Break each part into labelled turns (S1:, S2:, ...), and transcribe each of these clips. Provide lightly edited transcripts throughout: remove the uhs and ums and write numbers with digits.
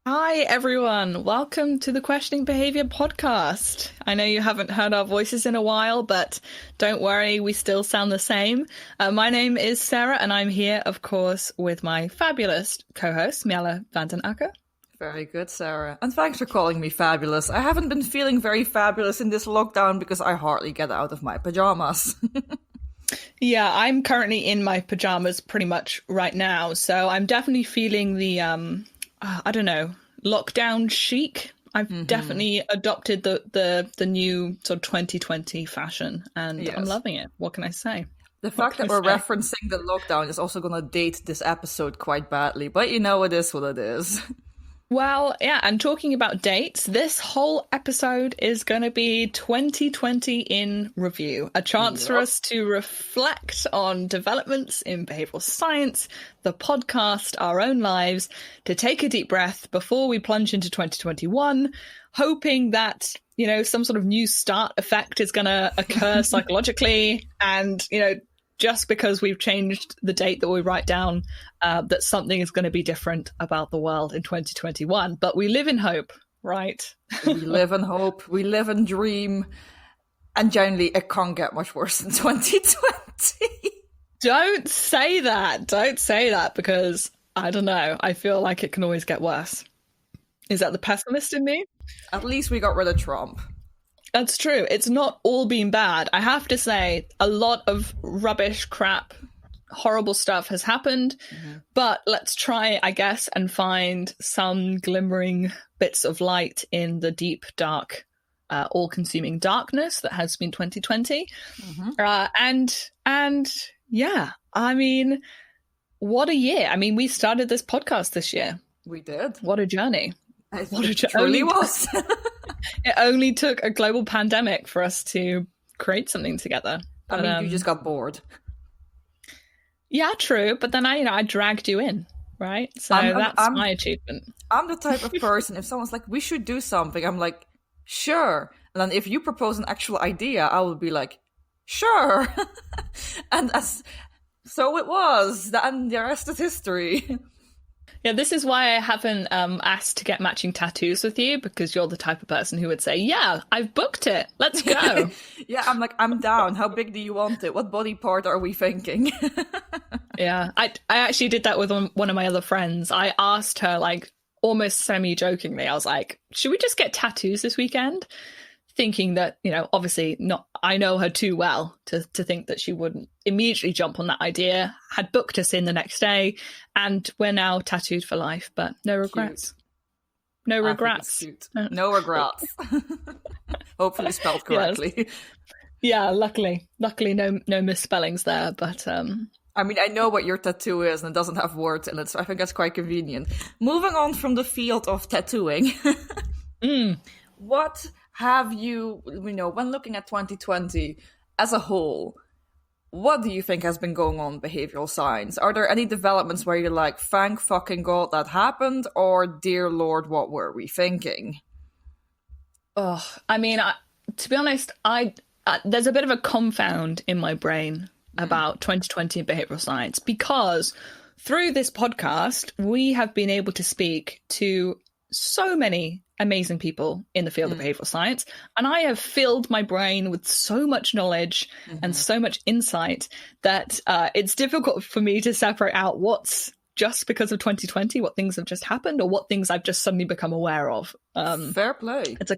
S1: Hi, everyone. Welcome to the Questioning Behaviour podcast. I know you haven't heard our voices in a while, but don't worry, we still sound the same. My name is Sarah, and I'm here, of course, with my fabulous co-host, Merle van den Akker.
S2: Very good, Sarah. And thanks for calling me fabulous. I haven't been feeling very fabulous in this lockdown because I hardly get out of my pajamas.
S1: Yeah, I'm currently in my pajamas pretty much right now, so I'm definitely feeling the lockdown chic. I've definitely adopted the new sort of 2020 fashion, and yes. I'm loving it. What can I say?
S2: The fact that we're referencing the lockdown is also going to date this episode quite badly, but you know, it is what it is.
S1: Well, yeah, and talking about dates, this whole episode is going to be 2020 in review, a chance for us to reflect on developments in behavioural science, the podcast, our own lives, to take a deep breath before we plunge into 2021, hoping that, you know, some sort of new start effect is going to occur psychologically and, you know, just because we've changed the date that we write down, that something is going to be different about the world in 2021. But we live in hope, right?
S2: We live in hope. We live in dream. And generally, it can't get much worse than 2020.
S1: Don't say that. Don't say that, because I don't know. I feel like it can always get worse. Is that the pessimist in me?
S2: At least we got rid of Trump.
S1: That's true. It's not all been bad. I have to say, a lot of rubbish, crap, horrible stuff has happened. But let's try, I guess, and find some glimmering bits of light in the deep, dark, all-consuming darkness that has been 2020. And yeah, I mean, what a year. I mean, we started this podcast this year.
S2: We did.
S1: What a journey.
S2: It truly was.
S1: It only took a global pandemic for us to create something together.
S2: But, I mean, you just got bored.
S1: Yeah, true. But then I dragged you in, right? So that's my achievement.
S2: I'm the type of person, if someone's like, we should do something, I'm like, sure. And then if you propose an actual idea, I will be like, sure. And so it was. And the rest is history.
S1: Yeah, this is why I haven't asked to get matching tattoos with you, because you're the type of person who would say, yeah, I've booked it. Let's go.
S2: Yeah, I'm like, I'm down. How big do you want it? What body part are we thinking?
S1: Yeah, I actually did that with one of my other friends. I asked her, like, almost semi-jokingly, I was like, should we just get tattoos this weekend? Thinking that, you know, obviously not, I know her too well to think that she wouldn't immediately jump on that idea, had booked us in the next day, and we're now tattooed for life, but no regrets.
S2: Cute.
S1: No regrets.
S2: No regrets. Hopefully spelled correctly.
S1: Yes. Yeah, luckily no misspellings there, but
S2: I mean, I know what your tattoo is, and it doesn't have words in it, so I think that's quite convenient. Moving on from the field of tattooing. What have you know, when looking at 2020 as a whole, what do you think has been going on in behavioral science? Are there any developments where you're like, thank fucking God that happened, or dear Lord, what were we thinking?
S1: Oh, I mean, to be honest, there's a bit of a confound in my brain about 2020 and behavioral science, because through this podcast, we have been able to speak to so many amazing people in the field of behavioral science, and I have filled my brain with so much knowledge and so much insight that it's difficult for me to separate out what's just because of 2020, what things have just happened, or what things I've just suddenly become aware of.
S2: Fair play.
S1: It's a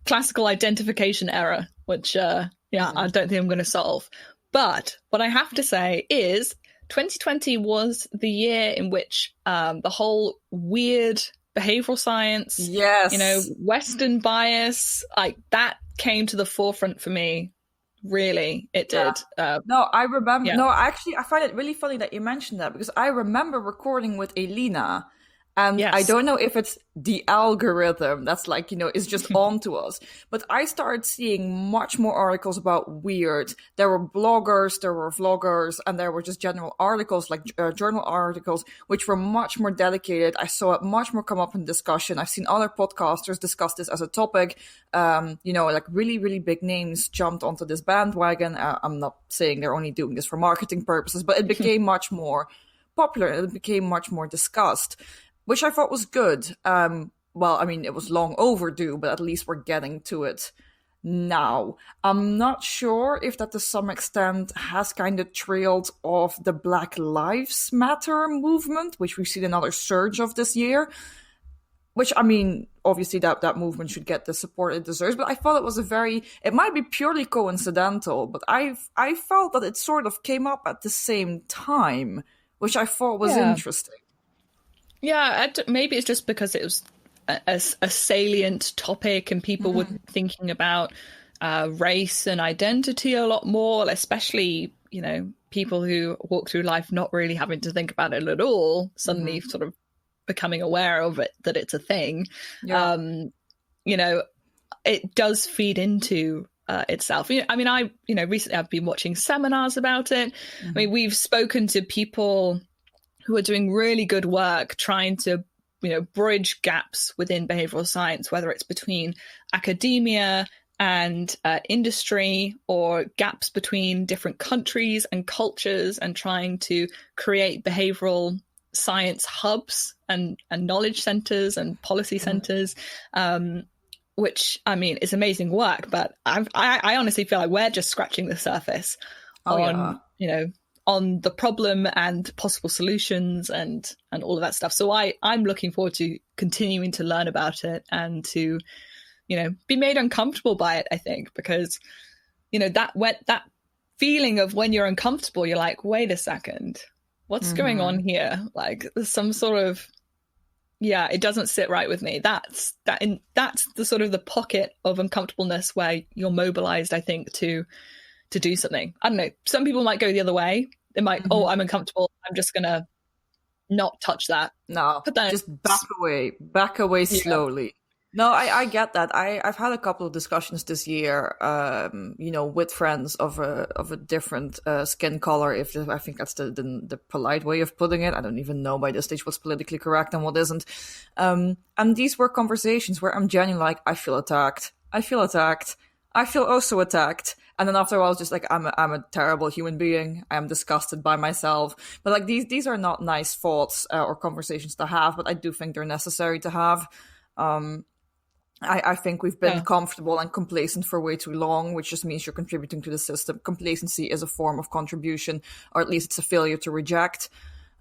S1: classical identification error, which I don't think I'm going to solve. But what I have to say is 2020 was the year in which the whole weird behavioral science,
S2: yes,
S1: you know, Western bias, like that came to the forefront for me. Really, it did.
S2: No, I remember. Yeah. No, actually, I find it really funny that you mentioned that, because I remember recording with Elina. And I don't know if it's the algorithm that's like, you know, is just on to us. But I started seeing much more articles about weird. There were bloggers, there were vloggers, and there were just general articles, like journal articles, which were much more dedicated. I saw it much more come up in discussion. I've seen other podcasters discuss this as a topic. You know, like really, really big names jumped onto this bandwagon. I'm not saying they're only doing this for marketing purposes, but it became much more popular and it became much more discussed. which I thought was good. Well, I mean, it was long overdue, but at least we're getting to it now. I'm not sure if that to some extent has kind of trailed off the Black Lives Matter movement, which we've seen another surge of this year. Which, I mean, obviously that movement should get the support it deserves, but I thought it was it might be purely coincidental, but I felt that it sort of came up at the same time, which I thought was interesting.
S1: Yeah, maybe it's just because it was a salient topic and people were thinking about race and identity a lot more, especially, you know, people who walk through life not really having to think about it at all, suddenly sort of becoming aware of it, that it's a thing. Yeah. You know, it does feed into itself. I mean, recently I've been watching seminars about it. I mean, we've spoken to people who are doing really good work trying to, you know, bridge gaps within behavioral science, whether it's between academia and industry, or gaps between different countries and cultures, and trying to create behavioral science hubs and knowledge centers and policy centers, which, I mean, is amazing work. But I honestly feel like we're just scratching the surface you know, on the problem and possible solutions and all of that stuff. So I'm looking forward to continuing to learn about it and to, you know, be made uncomfortable by it, I think, because, you know, that feeling of when you're uncomfortable, you're like, wait a second, what's going on here? Like, there's some sort of, it doesn't sit right with me. That's the sort of the pocket of uncomfortableness where you're mobilized, I think, to do something. I don't know. Some people might go the other way. They might, I'm uncomfortable, I'm just gonna not touch that.
S2: No, but then just back away slowly. No, I get that. I've had a couple of discussions this year, you know, with friends of a different skin color. I think that's the polite way of putting it. I don't even know by this stage what's politically correct and what isn't. And these were conversations where I'm genuinely like, I feel attacked. I feel also attacked. And then after a while, I was just like, I'm a terrible human being. I am disgusted by myself. But like these are not nice thoughts or conversations to have, but I do think they're necessary to have. I think we've been comfortable and complacent for way too long, which just means you're contributing to the system. Complacency is a form of contribution, or at least it's a failure to reject.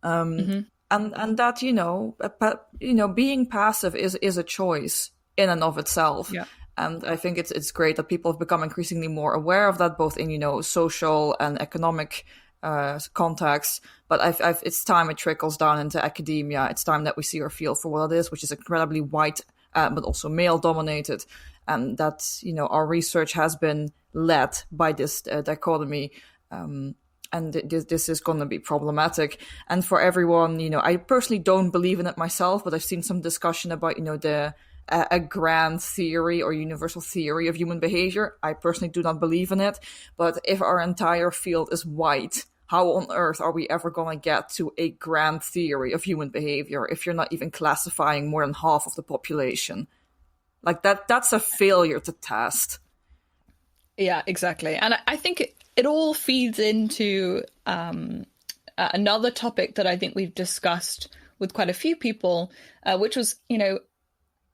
S2: And that, you know, being passive is a choice in and of itself. Yeah. And I think it's great that people have become increasingly more aware of that, both in, you know, social and economic contexts. But it's time it trickles down into academia. It's time that we see or feel for what it is, which is incredibly white, but also male dominated. And that, you know, our research has been led by this dichotomy. And this is going to be problematic. And for everyone, you know, I personally don't believe in it myself, but I've seen some discussion about, you know, a grand theory or universal theory of human behavior. I personally do not believe in it. But if our entire field is white, how on earth are we ever going to get to a grand theory of human behavior if you're not even classifying more than half of the population? Like that's a failure to test.
S1: Yeah, exactly. And I think it all feeds into another topic that I think we've discussed with quite a few people, which was, you know,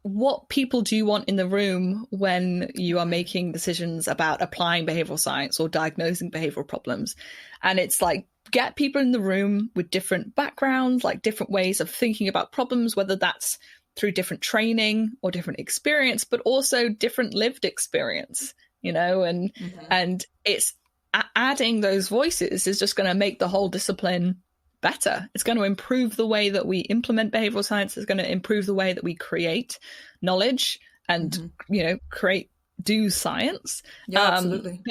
S1: what people do you want in the room when you are making decisions about applying behavioral science or diagnosing behavioral problems? And it's like, get people in the room with different backgrounds, like different ways of thinking about problems, whether that's through different training or different experience, but also different lived experience, you know, and it's adding those voices is just going to make the whole discipline better. It's going to improve the way that we implement behavioral science. It's going to improve the way that we create knowledge and, you know, do science.
S2: Yeah, absolutely.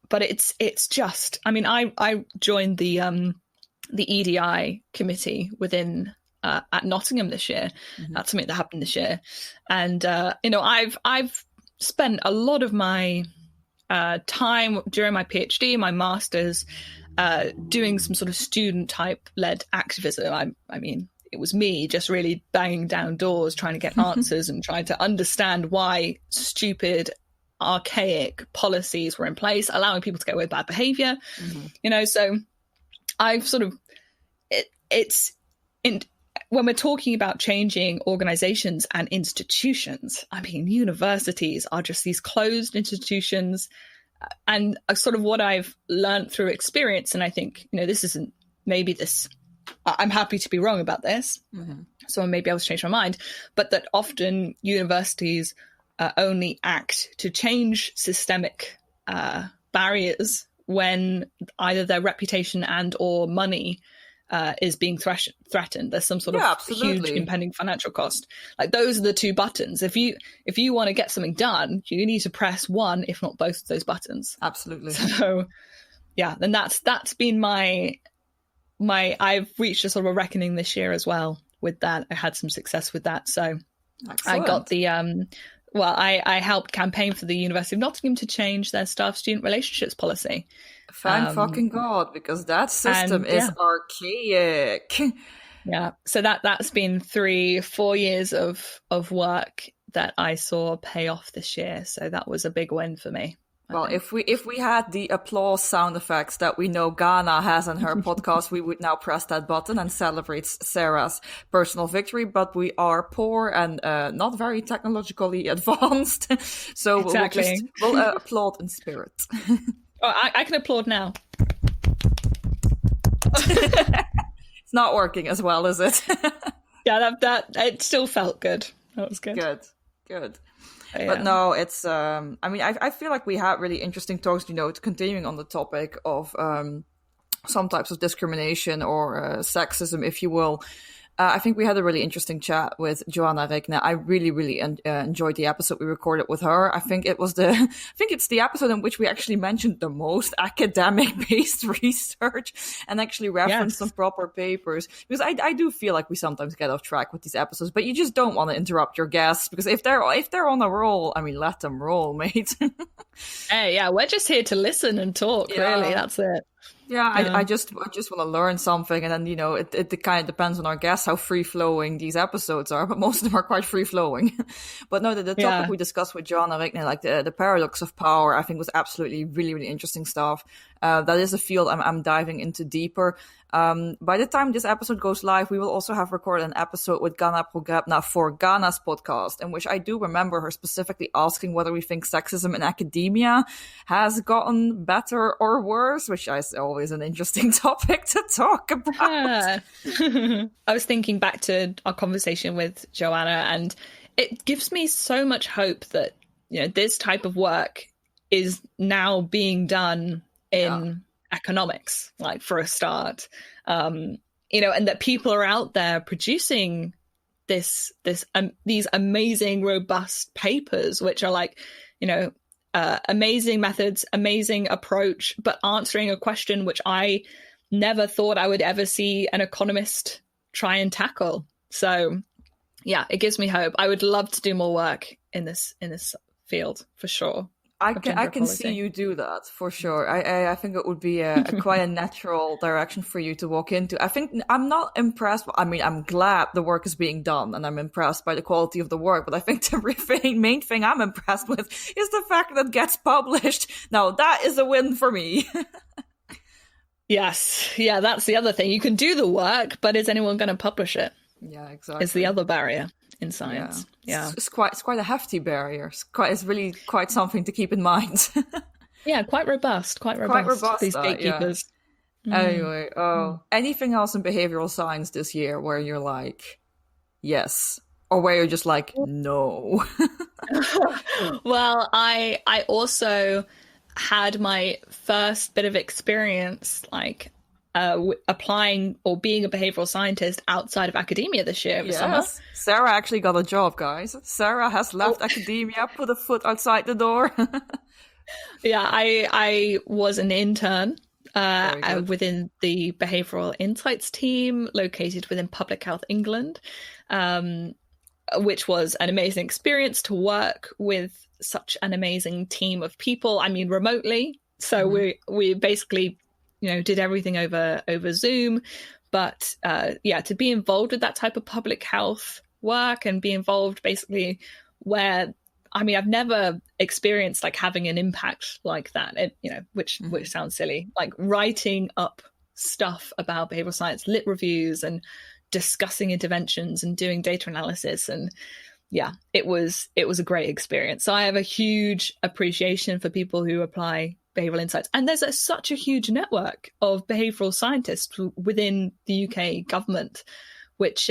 S1: But it's just, I mean, I joined the EDI committee within at Nottingham this year. That's something that happened this year. And, you know, I've spent a lot of my time during my PhD, my master's, doing some sort of student type led activism. I mean, it was me just really banging down doors, trying to get answers and trying to understand why stupid, archaic policies were in place, allowing people to get away with bad behavior. You know, so I've sort of, when we're talking about changing organizations and institutions, I mean, universities are just these closed institutions. And sort of what I've learned through experience, and I think, this isn't maybe this, I'm happy to be wrong about this, so I may be able to change my mind, but that often universities only act to change systemic barriers when either their reputation and or money is being threatened. There's some sort of huge impending financial cost. Like, those are the two buttons. If you want to get something done, you need to press one, if not both of those buttons.
S2: Absolutely.
S1: So yeah, then that's been my I've reached a sort of a reckoning this year as well with that. I had some success with that. So excellent. I got the I helped campaign for the University of Nottingham to change their staff-student relationships policy.
S2: Thank fucking God, because that system is archaic.
S1: Yeah, so that's been 3-4 years of work that I saw pay off this year. So that was a big win for me.
S2: Well, if we had the applause sound effects that we know Ghana has on her podcast, we would now press that button and celebrate Sarah's personal victory. But we are poor and not very technologically advanced, so
S1: exactly.
S2: we'll applaud in spirit.
S1: Oh, I can applaud now.
S2: It's not working as well, is it?
S1: Yeah, that it still felt good. That was good.
S2: Good.
S1: Yeah.
S2: But no, it's I feel like we had really interesting talks, continuing on the topic of some types of discrimination or sexism, if you will. I think we had a really interesting chat with Joanna Regner. I really, really enjoyed the episode we recorded with her. I think it's the episode in which we actually mentioned the most academic-based research and actually referenced some proper papers. Because I do feel like we sometimes get off track with these episodes, but you just don't want to interrupt your guests, because if they're on a roll, I mean, let them roll, mate.
S1: Hey, yeah, we're just here to listen and talk. Yeah. Really, that's it.
S2: Yeah, I just want to learn something, and then it kind of depends on our guests how free flowing these episodes are, but most of them are quite free flowing. But no, the topic we discussed with Joanna Regner, like the paradox of power, I think was absolutely really, really interesting stuff. That is a field I'm diving into deeper. By the time this episode goes live, we will also have recorded an episode with Ghana Progrebna for Ghana's podcast, in which I do remember her specifically asking whether we think sexism in academia has gotten better or worse, which is always an interesting topic to talk about.
S1: I was thinking back to our conversation with Joanna, and it gives me so much hope that this type of work is now being done in economics, like, for a start, and that people are out there producing these amazing, robust papers, which are like, amazing methods, amazing approach, but answering a question which I never thought I would ever see an economist try and tackle. So yeah, it gives me hope. I would love to do more work in this field, for sure.
S2: I can see you do that, for sure. I think it would be quite a natural direction for you to walk into. I think I'm not impressed. I mean, I'm glad the work is being done, and I'm impressed by the quality of the work. But I think the main thing I'm impressed with is the fact that it gets published. Now, that is a win for me.
S1: Yes. Yeah, that's the other thing. You can do the work, but is anyone going to publish it?
S2: Yeah, exactly.
S1: Is the other barrier in science. Yeah.
S2: It's quite a hefty barrier. It's really quite something to keep in mind.
S1: Yeah, quite robust. These gatekeepers.
S2: Yeah. Anyway, anything else in behavioral science this year where you're like, yes, or where you're just like, no?
S1: Well, I also had my first bit of experience, like, applying or being a behavioral scientist outside of academia this year.
S2: Yes.
S1: Summer.
S2: Sarah actually got a job, guys. Sarah has left academia, put a foot outside the door.
S1: Yeah, I was an intern within the Behavioural Insights team located within Public Health England, which was an amazing experience to work with such an amazing team of people. I mean, remotely. So we basically did everything over Zoom, but to be involved with that type of public health work and be involved basically where, I mean, I've never experienced like having an impact like that, which sounds silly, like writing up stuff about behavioral science, lit reviews, and discussing interventions and doing data analysis. And yeah, it was a great experience. So I have a huge appreciation for people who apply behavioural insights. And there's such a huge network of behavioural scientists within the UK government, which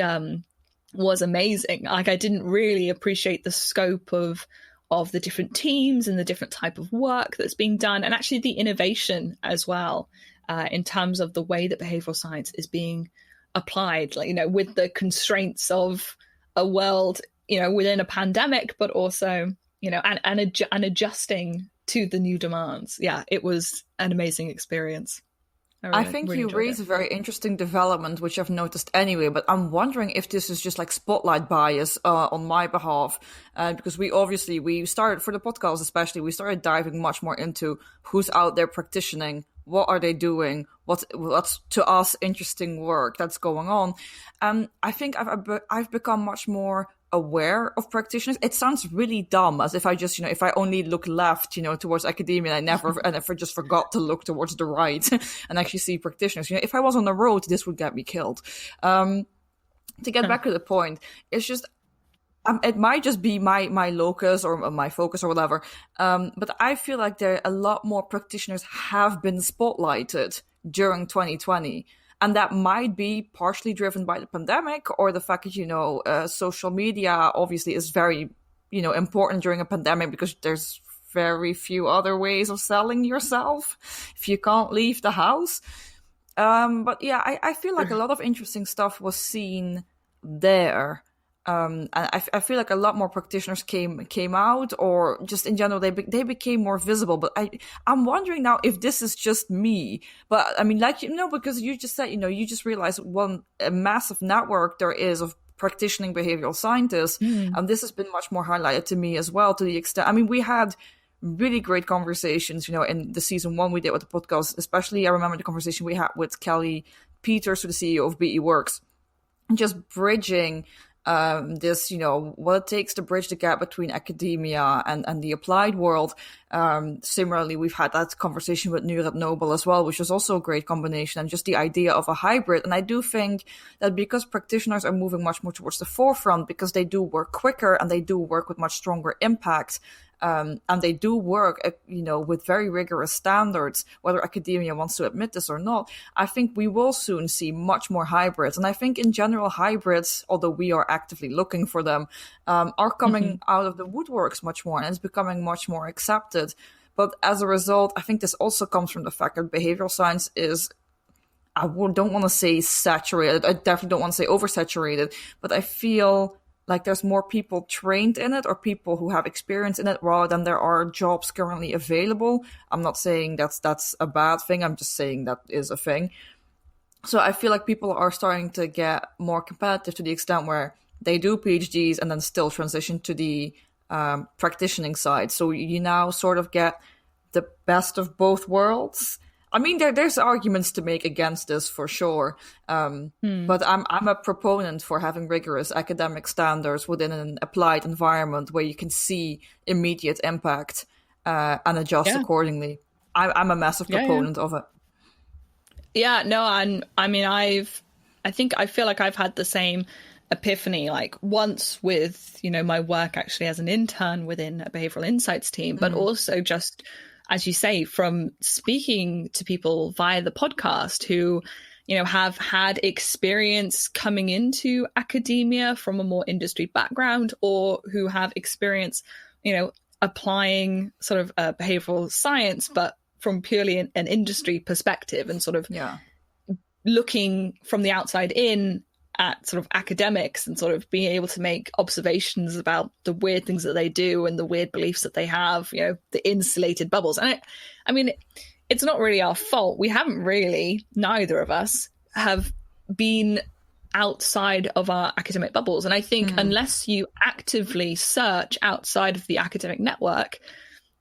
S1: was amazing. Like, I didn't really appreciate the scope of the different teams and the different type of work that's being done, and actually the innovation as well, in terms of the way that behavioural science is being applied, like, with the constraints of a world, within a pandemic, but also, and adjusting to the new demands. Yeah, it was an amazing experience.
S2: I think you raise a very interesting development, which I've noticed anyway, but I'm wondering if this is just like spotlight bias on my behalf, because we started, for the podcast especially, we started diving much more into who's out there practicing, what are they doing, what's to us interesting work that's going on. I think I've become much more aware of practitioners. It sounds really dumb, as if I just, if I only look left, towards academia, and I never just forgot to look towards the right and actually see practitioners. If I was on the road, this would get me killed. To get back to the point, it's just, it might just be my locus or my focus or whatever. But I feel like a lot more practitioners have been spotlighted during 2020. And that might be partially driven by the pandemic, or the fact that, social media obviously is very, important during a pandemic, because there's very few other ways of selling yourself if you can't leave the house. But yeah, I feel like a lot of interesting stuff was seen there. And I feel like a lot more practitioners came out, or just in general, they became more visible. But I'm wondering now if this is just me. But I mean, because you just said, you just realized a massive network there is of practicing behavioral scientists. And this has been much more highlighted to me as well, to the extent, I mean, we had really great conversations, in the season 1 we did with the podcast. Especially, I remember the conversation we had with Kelly Peters, who the CEO of BE Works, just bridging this, what it takes to bridge the gap between academia and the applied world. Similarly, we've had that conversation with Nurat Noble as well, which was also a great combination, and just the idea of a hybrid. And I do think that because practitioners are moving much more towards the forefront, because they do work quicker and they do work with much stronger impact, and they do work, with very rigorous standards, whether academia wants to admit this or not, I think we will soon see much more hybrids. And I think in general, hybrids, although we are actively looking for them, are coming out of the woodworks much more, and it's becoming much more accepted. But as a result, I think this also comes from the fact that behavioral science is, don't want to say saturated, I definitely don't want to say oversaturated, but I feel like there's more people trained in it, or people who have experience in it, rather than there are jobs currently available. I'm not saying that's a bad thing. I'm just saying that is a thing. So I feel like people are starting to get more competitive, to the extent where they do PhDs and then still transition to the practitioning side. So you now sort of get the best of both worlds. I mean, there's arguments to make against this for sure, but I'm a proponent for having rigorous academic standards within an applied environment where you can see immediate impact and adjust accordingly. I'm a massive proponent of it.
S1: Yeah, no, and I mean, I feel like I've had the same epiphany, like once with my work actually as an intern within a behavioral insights team, but also just, as you say, from speaking to people via the podcast who, have had experience coming into academia from a more industry background, or who have experience, applying sort of behavioral science, but from purely an industry perspective, and sort of looking from the outside in at sort of academics, and sort of being able to make observations about the weird things that they do and the weird beliefs that they have, the insulated bubbles. And I mean, it's not really our fault. We haven't really, neither of us have been outside of our academic bubbles. And I think unless you actively search outside of the academic network,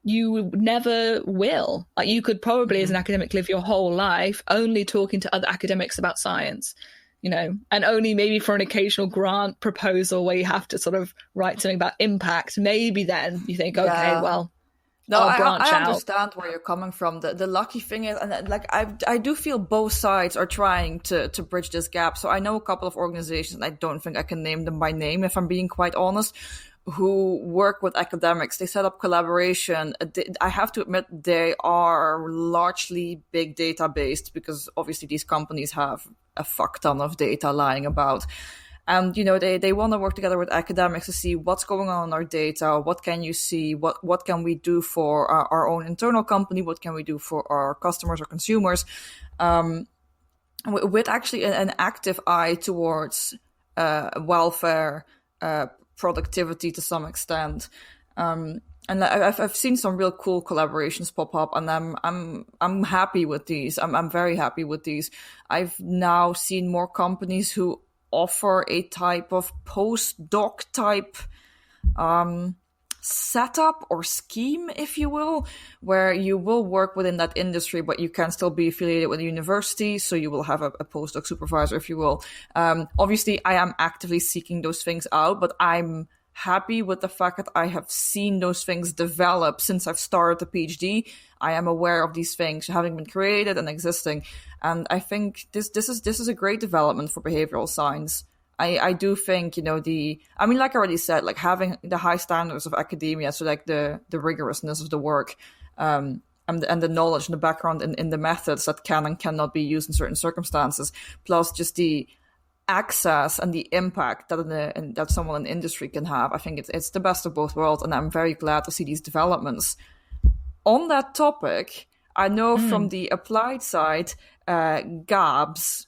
S1: you never will. Like, you could probably as an academic live your whole life only talking to other academics about science, and only maybe for an occasional grant proposal where you have to sort of write something about impact. Maybe then you think, okay, well,
S2: No,
S1: branch
S2: I
S1: out.
S2: understand where you're coming from. The lucky thing is, and like I do feel both sides are trying to bridge this gap. So I know a couple of organizations, and I don't think I can name them by name if I'm being quite honest, who work with academics. They set up collaboration. I have to admit they are largely big data based because obviously these companies have a fuck ton of data lying about. And, you know, they want to work together with academics to see what's going on in our data. What can you see? What can we do for our own internal company? What can we do for our customers or consumers? With actually an active eye towards welfare, productivity to some extent. And I've seen some real cool collaborations pop up, and I'm happy with these. I'm very happy with these. I've now seen more companies who offer a type of postdoc type setup or scheme, if you will, where you will work within that industry, but you can still be affiliated with a university. So you will have a postdoc supervisor, if you will. Obviously, I am actively seeking those things out, but I'm happy with the fact that I have seen those things develop since I've started the PhD. I am aware of these things having been created and existing. And I think this is a great development for behavioral science. I do think, you know, like I already said, like having the high standards of academia, so like the rigorousness of the work, and the knowledge and the background in the methods that can and cannot be used in certain circumstances, plus just the access and the impact that someone in industry can have. I think it's the best of both worlds, and I'm very glad to see these developments. On that topic, I know from the applied side, GABS,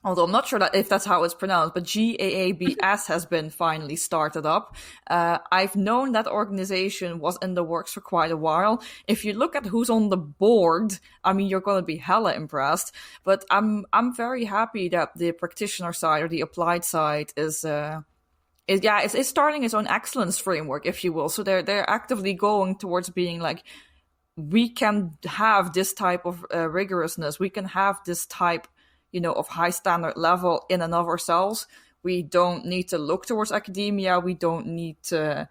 S2: although I'm not sure if that's how it's pronounced, but GAABS has been finally started up. I've known that organization was in the works for quite a while. If you look at who's on the board, I mean, you're going to be hella impressed. But I'm very happy that the practitioner side or the applied side is starting its own excellence framework, if you will. So they're actively going towards being like, we can have this type of rigorousness. We can have this type, you know, of high standard level in and of ourselves. We don't need to look towards academia. We don't need to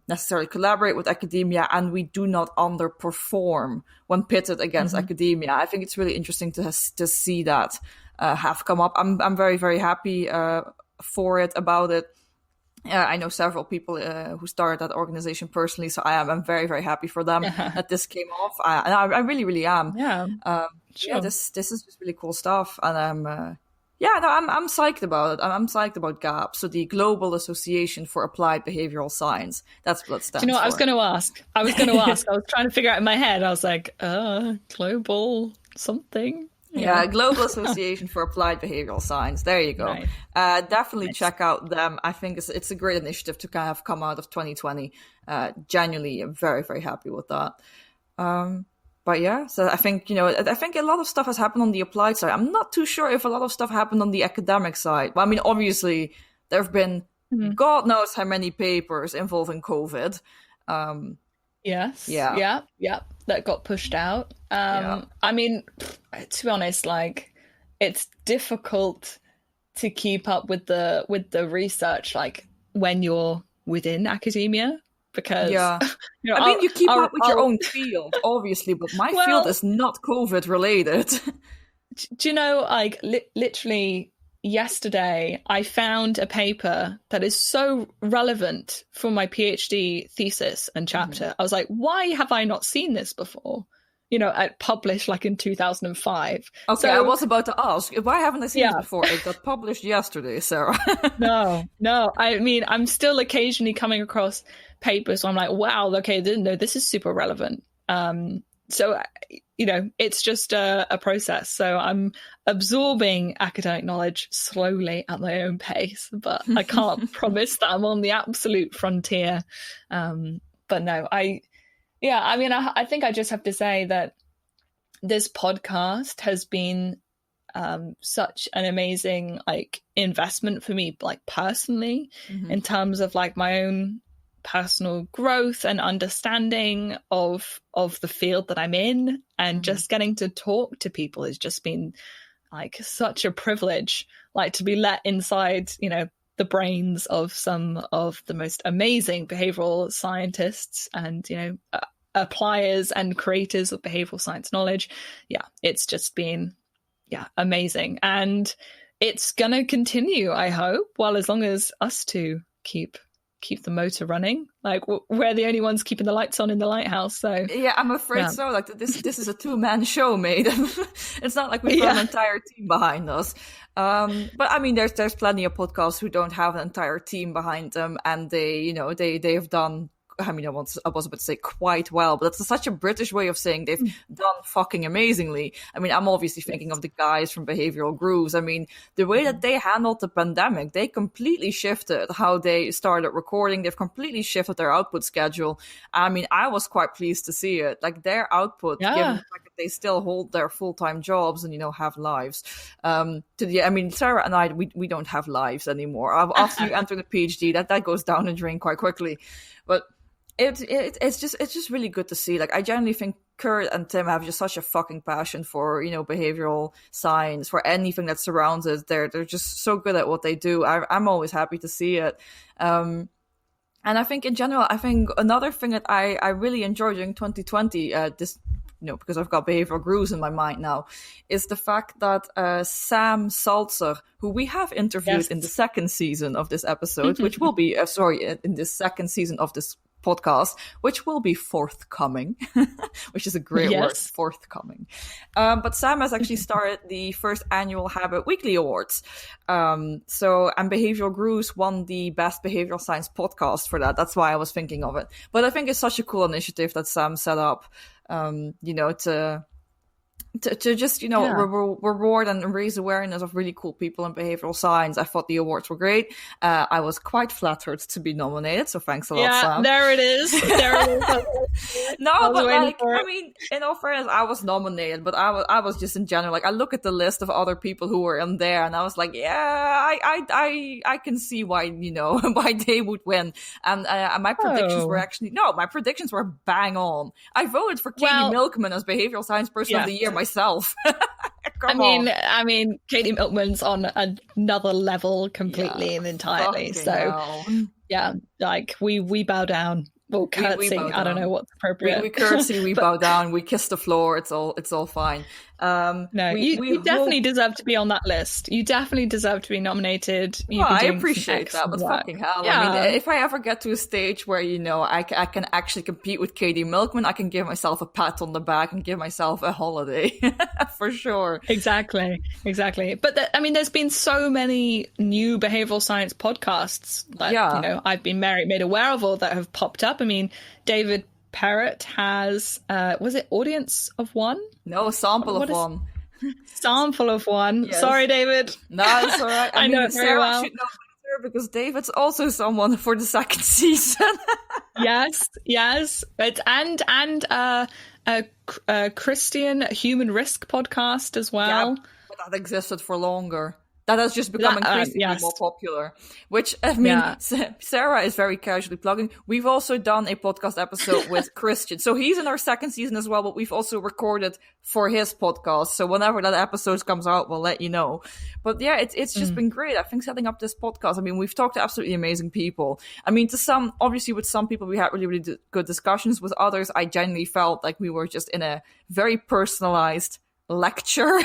S2: necessarily collaborate with academia, and we do not underperform when pitted against academia. I think it's really interesting to see that have come up. I'm very, very happy about it. I know several people who started that organization personally, so I'm very, very happy for them that this came off. I really, really am.
S1: Yeah. Sure.
S2: Yeah, this is just really cool stuff, and I'm psyched about it. I'm psyched about GAP, so the Global Association for Applied Behavioral Science. That's what it stands for.
S1: Do you know what I was going to ask? I was trying to figure out in my head. I was like, global something.
S2: Yeah, Global Association for Applied Behavioral Science. There you go. Nice. Definitely check out them. I think it's a great initiative to kind of come out of 2020. Genuinely, I'm very, very happy with that. But yeah, so I think a lot of stuff has happened on the applied side. I'm not too sure if a lot of stuff happened on the academic side. Well, I mean, obviously, there have been God knows how many papers involving COVID.
S1: Yes. Yeah. That got pushed out. I mean, to be honest, like, it's difficult to keep up with the research, like, when you're within academia, because
S2: I mean, you keep up with your own field, obviously, but my field is not COVID related.
S1: Do you know, like, literally yesterday, I found a paper that is so relevant for my PhD thesis and chapter. I was like, why have I not seen this before? You know, I published like in 2005.
S2: Okay, so, I was about to ask, why haven't I seen this before? It got published yesterday, Sarah.
S1: No. I mean, I'm still occasionally coming across papers where I'm like, wow, okay, no, this is super relevant. So, you know, it's just a process. So I'm absorbing academic knowledge slowly at my own pace, but I can't promise that I'm on the absolute frontier. But no, I think I just have to say that this podcast has been such an amazing, like, investment for me, like, personally, in terms of, like, my own personal growth and understanding of the field that I'm in, and just getting to talk to people has just been, like, such a privilege, like, to be let inside, you know, the brains of some of the most amazing behavioral scientists and, appliers and creators of behavioral science knowledge. Yeah, it's just been, amazing. And it's going to continue, I hope, as long as us two keep the motor running. Like, we're the only ones keeping the lights on in the lighthouse. So
S2: yeah, I'm afraid so. Like, this is a 2-man show, mate. It's not like we've got an entire team behind us. But I mean, there's plenty of podcasts who don't have an entire team behind them, and they have done. I mean, I was about to say quite well, but that's such a British way of saying they've done fucking amazingly. I mean, I'm obviously thinking of the guys from Behavioral Grooves. I mean, the way that they handled the pandemic, they completely shifted how they started recording. They've completely shifted their output schedule. I mean, I was quite pleased to see it. Like, their output, given the fact that they still hold their full-time jobs and, have lives. I mean, Sarah and I, we don't have lives anymore. After you enter the PhD, that goes down the drain quite quickly. But it's just really good to see. Like, I genuinely think Kurt and Tim have just such a fucking passion for, behavioral science, for anything that surrounds it. They're just so good at what they do. I'm always happy to see it. And I think in general, another thing that I really enjoyed during 2020, because I've got Behavioral Grooves in my mind now, is the fact that Sam Salzer, who we have interviewed in the second season of this episode, which will be, in the second season of this podcast, which will be forthcoming, which is a great word, forthcoming. But Sam has actually started the first annual Habit Weekly Awards. And Behavioral Grooves won the Best Behavioral Science Podcast for that. That's why I was thinking of it. But I think it's such a cool initiative that Sam set up, to just, reward and raise awareness of really cool people in behavioral science. I thought the awards were great. I was quite flattered to be nominated, so thanks a lot, Sam.
S1: There it is.
S2: No, but I mean, in all fairness, I was nominated, but I was just in general, like, I look at the list of other people who were in there, and I was like, I can see why, why they would win. And my predictions my predictions were bang on. I voted for Katie Milkman as Behavioral Science Person of the Year myself. I
S1: mean, Katie Milkman's on another level completely and entirely. So, like, we bow down. Well, curtsy. I don't know what's appropriate.
S2: We curtsy, we bow down, we kiss the floor. It's all fine.
S1: You definitely deserve to be on that list. You definitely deserve to be nominated.
S2: I appreciate that, but fucking hell. Yeah. I mean, if I ever get to a stage where, I can actually compete with Katie Milkman, I can give myself a pat on the back and give myself a holiday. For sure.
S1: Exactly. But there's been so many new behavioral science podcasts that, I've been made aware of or that have popped up. I mean, David Parrott has, was it Audience of One?
S2: No, Sample of One.
S1: Sample of One. Yes. Sorry, David.
S2: No, it's all right. I know it very well. Should know better because David's also someone for the second season.
S1: yes. And Christian Human Risk podcast as well.
S2: Yeah, but that existed for longer. That has just become increasingly more popular. Which, I mean, Sarah is very casually plugging. We've also done a podcast episode with Christian. So he's in our second season as well, but we've also recorded for his podcast. So whenever that episode comes out, we'll let you know. But yeah, it's just been great. I think setting up this podcast, I mean, we've talked to absolutely amazing people. I mean, obviously with some people, we had really, really good discussions. With others, I genuinely felt like we were just in a very personalized lecture.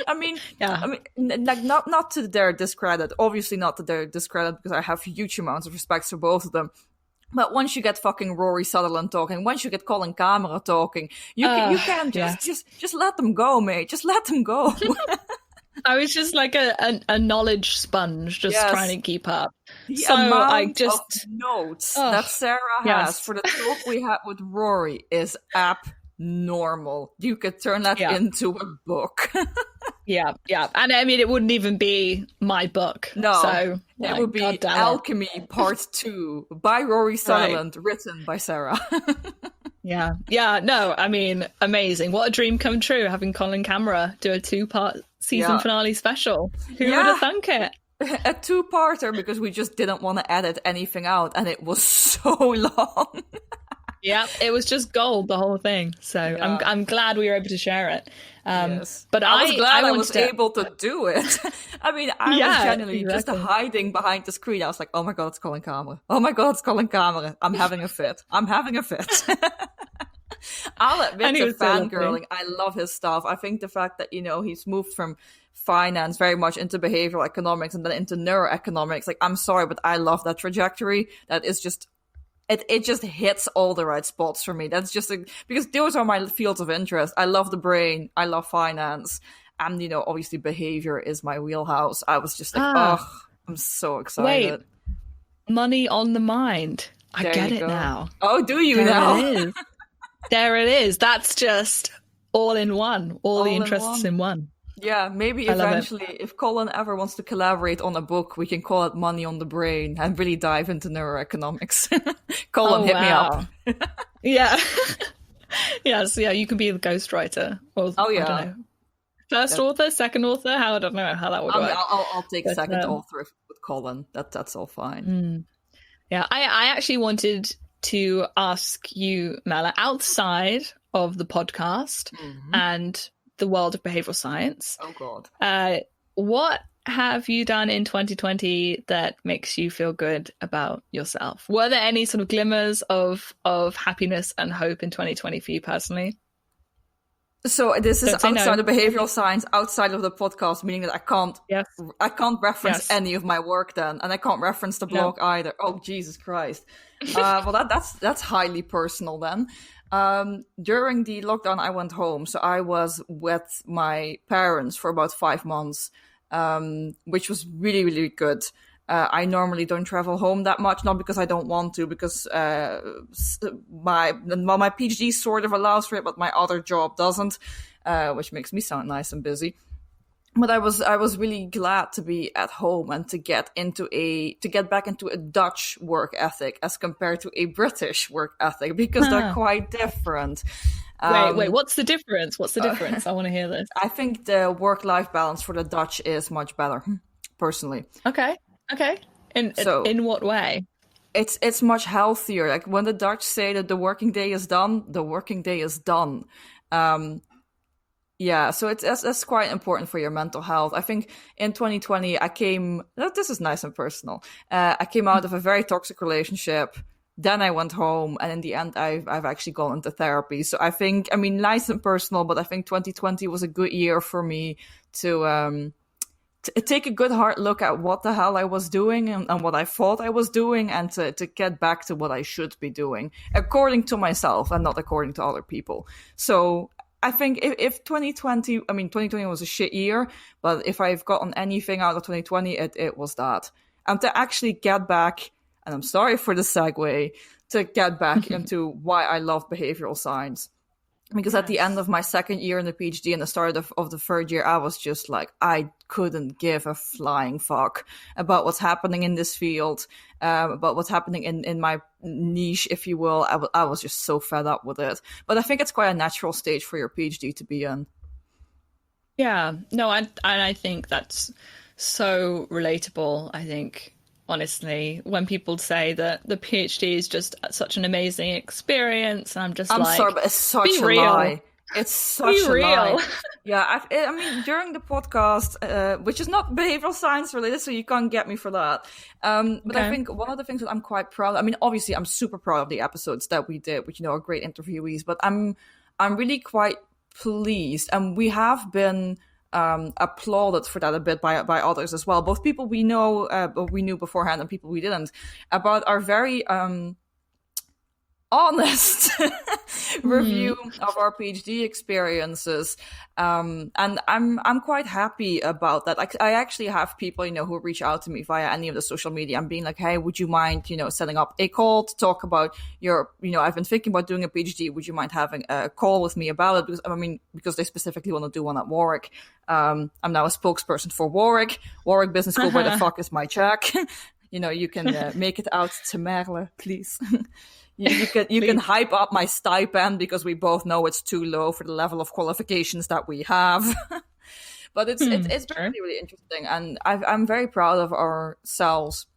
S2: I mean, like not to their discredit, obviously not to their discredit, because I have huge amounts of respect for both of them. But once you get fucking Rory Sutherland talking, once you get Colin Camera talking, you can just let them go, mate. Just let them go.
S1: I was just like a knowledge sponge, just trying to keep up.
S2: The amount of notes that Sarah has for the talk we had with Rory is abnormal. You could turn that into a book.
S1: Yeah. And I mean, it wouldn't even be my book.
S2: No.
S1: So
S2: it would be Alchemy Part 2 by Rory Sutherland, written by Sarah.
S1: Yeah. No, I mean, amazing. What a dream come true, having Colin Camera do a 2-part season finale special. Who would have thunk it?
S2: A 2-parter, because we just didn't want to edit anything out, and it was so long.
S1: Yeah, it was just gold, the whole thing. So yeah. I'm glad we were able to share it.
S2: Yes. But I was glad I was able to do it. I mean, I was genuinely just hiding behind the screen. I was like, oh my God, it's calling camera. Oh my God, it's calling camera. I'm having a fit. I'll admit to fangirling. I love his stuff. I think the fact that, he's moved from finance very much into behavioral economics and then into neuroeconomics. Like, I'm sorry, but I love that trajectory. That is just... It just hits all the right spots for me. That's just because those are my fields of interest. I love the brain. I love finance. And, obviously behavior is my wheelhouse. I was just like, I'm so excited.
S1: Wait, money on the mind. I get it now.
S2: Oh, do you now?
S1: It is. There it is. That's just all in one. All the interests in one.
S2: Yeah, maybe eventually, if Colin ever wants to collaborate on a book, we can call it Money on the Brain and really dive into neuroeconomics. Colin, hit me up.
S1: Yeah. Yes, yeah, you can be the ghostwriter. Or, I don't know. First author, second author? I don't know how that would work.
S2: I'll take second author with Colin. That's all fine.
S1: Yeah, I actually wanted to ask you, Merle, outside of the podcast and the world of behavioral science.
S2: Oh God.
S1: What have you done in 2020 that makes you feel good about yourself? Were there any sort of glimmers of happiness and hope in 2020 for you personally?
S2: So this is outside of behavioral science, outside of the podcast, meaning that I can't reference any of my work then, and I can't reference the blog either. Oh, Jesus Christ. Well, that's highly personal then. During the lockdown, I went home. So I was with my parents for about 5 months, which was really, really good. I normally don't travel home that much, not because I don't want to, because my PhD sort of allows for it, but my other job doesn't, which makes me sound nice and busy. But I was really glad to be at home and to get back into a Dutch work ethic as compared to a British work ethic, because they're quite different.
S1: Wait, what's the difference? I want to hear this.
S2: I think the work-life balance for the Dutch is much better, personally.
S1: Okay. In what way?
S2: It's much healthier. Like when the Dutch say that the working day is done, the working day is done. Yeah, so that's quite important for your mental health. I think in 2020, this is nice and personal. I came out of a very toxic relationship. Then I went home, and in the end, I've actually gone into therapy. So I think, nice and personal, but I think 2020 was a good year for me to take a good hard look at what the hell I was doing and what I thought I was doing, and to get back to what I should be doing, according to myself and not according to other people. So I think if 2020 was a shit year, but if I've gotten anything out of 2020, it was that. And to actually get back, and I'm sorry for the segue, to get back into why I love behavioral science. Because at the end of my second year in the PhD and the start of the third year, I was just like, I couldn't give a flying fuck about what's happening in this field, about what's happening in my niche, if you will. I was just so fed up with it. But I think it's quite a natural stage for your PhD to be in.
S1: Yeah, no, I think that's so relatable. I think, honestly, when people say that the PhD is just such an amazing experience, I'm sorry, but
S2: it's such a lie. It's such a lie. Yeah, during the podcast, which is not behavioral science related, so you can't get me for that. But I think one of the things that I'm quite proud of, obviously I'm super proud of the episodes that we did, which, are great interviewees, but I'm really quite pleased. And we have been applauded for that a bit by others as well, both people we know, we knew beforehand, and people we didn't, about our very honest review of our PhD experiences, and I'm quite happy about that. I actually have people who reach out to me via any of the social media and being like, hey, would you mind setting up a call to talk about your I've been thinking about doing a PhD, would you mind having a call with me about it? Because they specifically want to do one at Warwick. I'm now a spokesperson for Warwick Business School. Where the fuck is my check? You can make it out to Merle, please. You can hype up my stipend, because we both know it's too low for the level of qualifications that we have. But it's really, really interesting, and I'm very proud of ourselves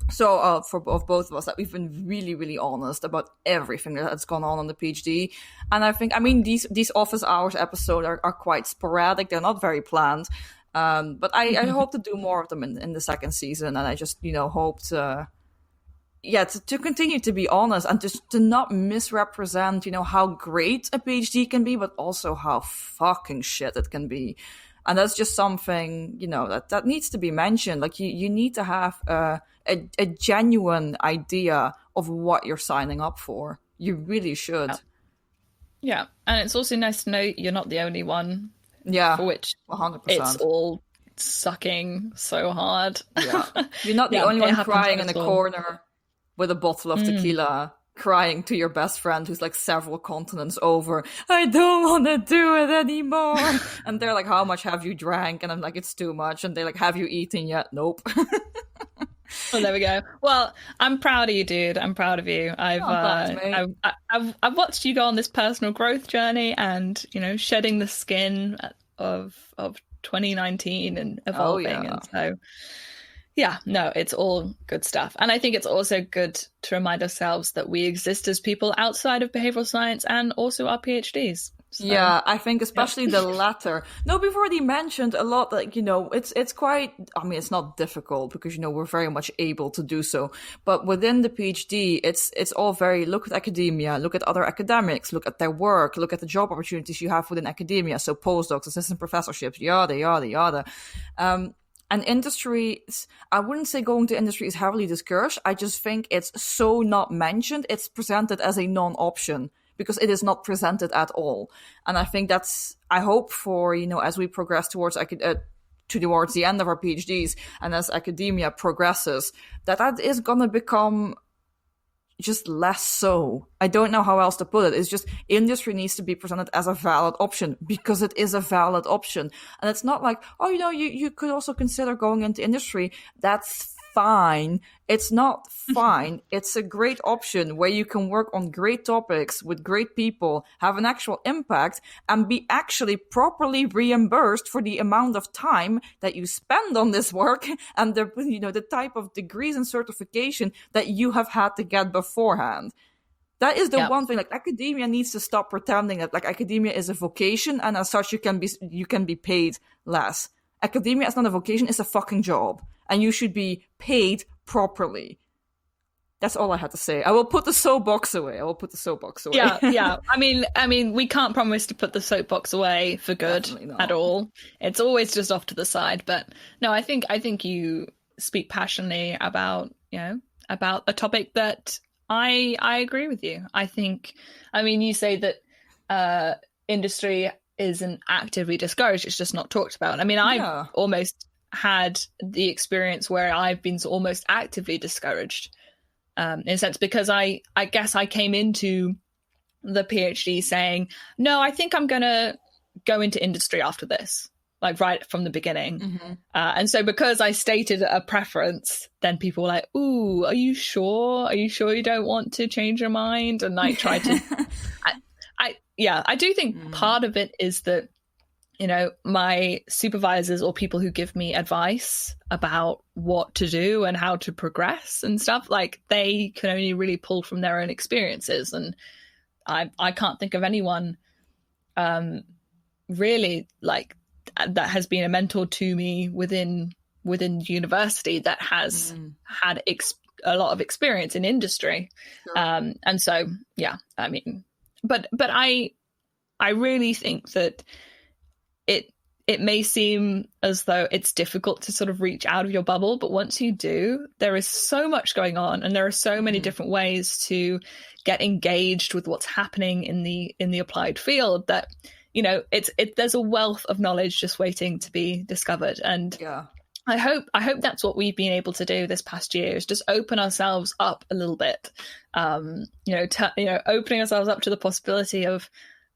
S2: So for both of us, that we've been really, really honest about everything that's gone on the PhD. And I think, I mean, these office hours episodes are quite sporadic. They're not very planned. But I hope to do more of them in the second season. And I just, hope to continue to be honest and just to not misrepresent, how great a PhD can be, but also how fucking shit it can be. And that's just something, that needs to be mentioned. Like, you need to have a genuine idea of what you're signing up for. You really should.
S1: Yeah. And it's also nice to know you're not the only one.
S2: Yeah.
S1: For which
S2: 100%.
S1: It's all sucking so hard.
S2: Yeah. You're not the only one crying in the corner with a bottle of tequila, crying to your best friend who's like several continents over, I don't want to do it anymore. And they're like, how much have you drank? And I'm like, it's too much. And they're like, have you eaten yet? Nope.
S1: Well, there we go. Well, I'm proud of you, dude. I'm proud of you. I've watched you go on this personal growth journey and, shedding the skin of 2019 and evolving. And so, yeah, no, it's all good stuff. And I think it's also good to remind ourselves that we exist as people outside of behavioral science and also our PhDs. So,
S2: yeah, I think especially the latter. No, we've already mentioned a lot that, it's quite, I mean, it's not difficult because, we're very much able to do so. But within the PhD, it's all very, look at academia, look at other academics, look at their work, look at the job opportunities you have within academia. So postdocs, assistant professorships, yada, yada, yada. And industry, I wouldn't say going to industry is heavily discouraged. I just think it's so not mentioned. It's presented as a non-option because it is not presented at all. And I think I hope for, as we progress towards the end of our PhDs and as academia progresses, that is going to become just less so. I don't know how else to put it. It's just industry needs to be presented as a valid option because it is a valid option. And it's not like, you could also consider going into industry. That's fine. It's not fine. It's a great option where you can work on great topics with great people, have an actual impact, and be actually properly reimbursed for the amount of time that you spend on this work and the type of degrees and certification that you have had to get beforehand. That is the one thing. Like, academia needs to stop pretending that like academia is a vocation and as such you can be paid less. Academia is not a vocation; it's a fucking job. And you should be paid properly. That's all I had to say. I will put the soapbox away.
S1: Yeah. I mean, we can't promise to put the soapbox away for good at all. It's always just off to the side. But no, I think you speak passionately about a topic that I agree with you. You say that industry isn't actively discouraged; it's just not talked about. I mean, I've almost had the experience where I've been almost actively discouraged in a sense because I guess I came into the PhD saying, no, I think I'm going to go into industry after this, like right from the beginning. Mm-hmm. And so because I stated a preference, then people were like, ooh, are you sure? Are you sure you don't want to change your mind? And I tried to, I do think part of it is that my supervisors or people who give me advice about what to do and how to progress and stuff, like they can only really pull from their own experiences. And I can't think of anyone really like that has been a mentor to me within university that has had a lot of experience in industry. Sure. And so, yeah, I mean, but I really think that it may seem as though it's difficult to sort of reach out of your bubble, but once you do, there is so much going on and there are so many different ways to get engaged with what's happening in the applied field that, there's a wealth of knowledge just waiting to be discovered. And I hope that's what we've been able to do this past year is just open ourselves up a little bit, opening ourselves up to the possibility of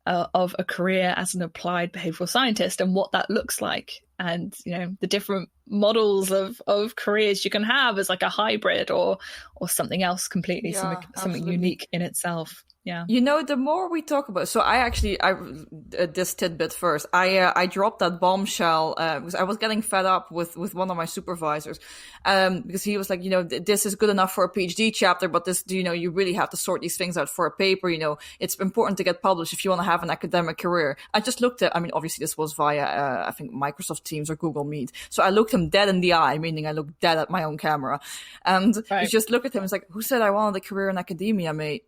S1: a career as an applied behavioral scientist and what that looks like, and the different models of careers you can have as like a hybrid or something else completely, something unique in itself. Yeah.
S2: You know, the more we talk about, so I this tidbit first. I dropped that bombshell because I was getting fed up with one of my supervisors, because he was like, you know, this is good enough for a PhD chapter, but this, you know, you really have to sort these things out for a paper. You know, it's important to get published if you want to have an academic career. I just looked at, I mean, obviously this was via I think Microsoft Teams or Google Meet. So I looked him dead in the eye, meaning I looked dead at my own camera, and you just look at him. It's like, who said I wanted a career in academia, mate?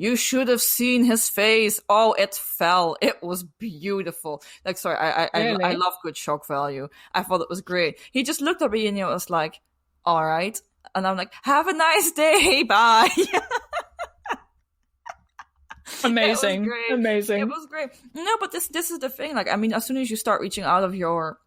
S2: You should have seen his face. Oh, it fell. It was beautiful. Like, sorry, really? I love good shock value. I thought it was great. He just looked at me and, you know, was like, all right. And I'm like, have a nice day. Bye.
S1: Amazing. Amazing.
S2: It was great. No, but this is the thing. Like, I mean, as soon as you start reaching out of your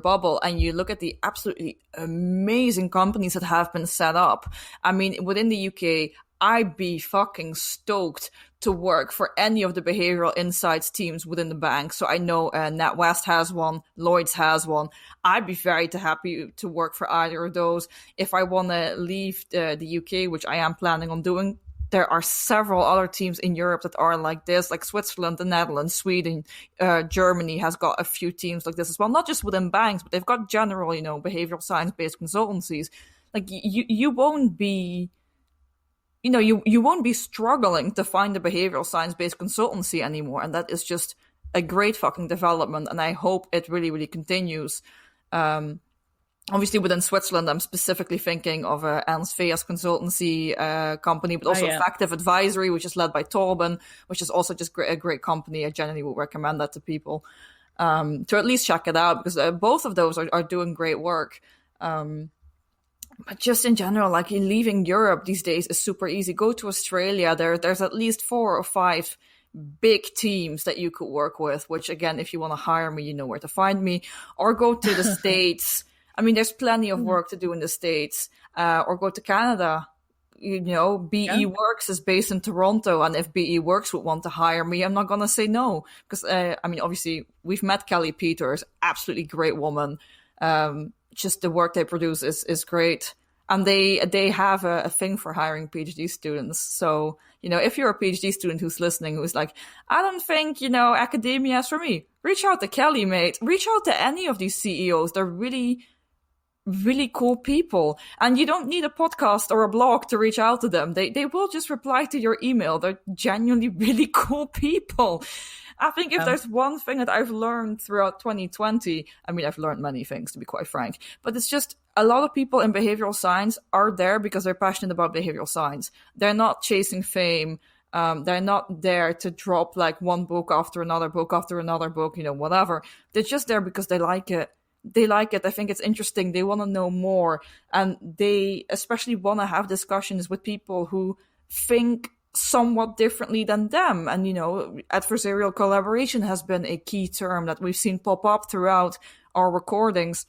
S2: bubble and you look at the absolutely amazing companies that have been set up. I mean, within the UK, I'd be fucking stoked to work for any of the behavioral insights teams within the bank. So I know NatWest has one, Lloyd's has one. I'd be very happy to work for either of those. If I want to leave the UK, which I am planning on doing, there are several other teams in Europe that are like this, like Switzerland, the Netherlands, Sweden, Germany has got a few teams like this as well. Not just within banks, but they've got general, you know, behavioral science-based consultancies. Like you won't be... You know, you won't be struggling to find a behavioral science-based consultancy anymore. And that is just a great fucking development. And I hope it really, really continues. Obviously, within Switzerland, I'm specifically thinking of Ernst Veer's consultancy company, but also Effective Advisory, which is led by Torben, which is also just a great company. I generally would recommend that to people to at least check it out, because both of those are doing great work. But just in general, like, leaving Europe these days is super easy. Go to Australia. There's at least 4 or 5 big teams that you could work with, which, again, if you want to hire me, you know where to find me. Or go to the States. I mean, there's plenty of work to do in the States. Or go to Canada. You know, BE Works is based in Toronto. And if BE Works would want to hire me, I'm not going to say no. Because, I mean, obviously, we've met Kelly Peters, absolutely great woman. Just the work they produce is great. And they have a thing for hiring PhD students. So, you know, if you're a PhD student who's listening, who's like, I don't think, you know, academia is for me, reach out to Kelly, mate. Reach out to any of these CEOs. They're really, really cool people. And you don't need a podcast or a blog to reach out to them. They will just reply to your email. They're genuinely really cool people. I think if there's one thing that I've learned throughout 2020, I mean, I've learned many things, to be quite frank, but it's just a lot of people in behavioral science are there because they're passionate about behavioral science. They're not chasing fame. They're not there to drop like one book after another book after another book, you know, whatever. They're just there because they like it. They like it. I think it's interesting. They want to know more. And they especially want to have discussions with people who think somewhat differently than them. And, you know, adversarial collaboration has been a key term that we've seen pop up throughout our recordings